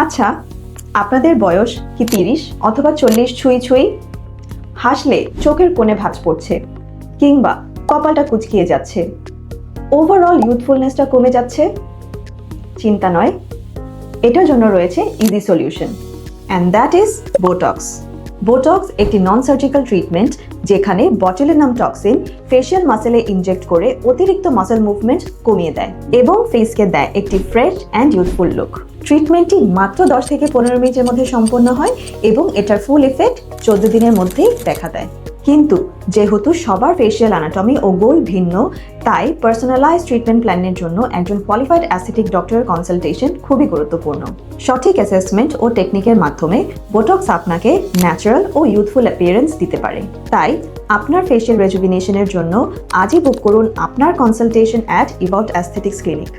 আচ্ছা, আপনাদের বয়স কি 30 অথবা 40 ছুঁই ছুঁই? হাসলে চোখের কোণে ভাঁজ পড়ছে, কিংবা কপালটা কুঁচকিয়ে যাচ্ছে, ওভারঅল ইউথফুলনেসটা কমে যাচ্ছে? চিন্তা নয়, এটার জন্য রয়েছে easy solution, and that is botox. Botox একটি নন সার্জিক্যাল ট্রিটমেন্ট যেখানে বটলের নাম টক্সিন ফেশিয়াল মাসেলে ইনজেক্ট করে অতিরিক্ত মাসেল মুভমেন্ট কমিয়ে দেয় এবং ফেসকে দেয় একটি ফ্রেশ অ্যান্ড ইউথফুল লুক। ট্রিটমেন্টটি মাত্র 10 থেকে 15 মিনিটের মধ্যে সম্পন্ন হয় এবং এটার ফুল ইফেক্ট 14 দিনের মধ্যেই দেখা দেয়। কিন্তু যেহেতু সবার ফেশিয়াল অ্যানাটমি ও গোল ভিন্ন, তাই পার্সোনালাইজ ট্রিটমেন্ট প্ল্যানের জন্য একজন কোয়ালিফাইড অ্যাস্থেটিক ডক্টরের কনসালটেশন খুবই গুরুত্বপূর্ণ। সঠিক অ্যাসেসমেন্ট ও টেকনিকের মাধ্যমে বোটক্স আপনাকে ন্যাচারাল ও ইউথফুল অ্যাপিয়ারেন্স দিতে পারে। তাই আপনার ফেশিয়াল রেজুভিনেশনের জন্য আজই বুক করুন আপনার কনসালটেশন অ্যাট ইভল্ট অ্যাস্থেটিক্স ক্লিনিক।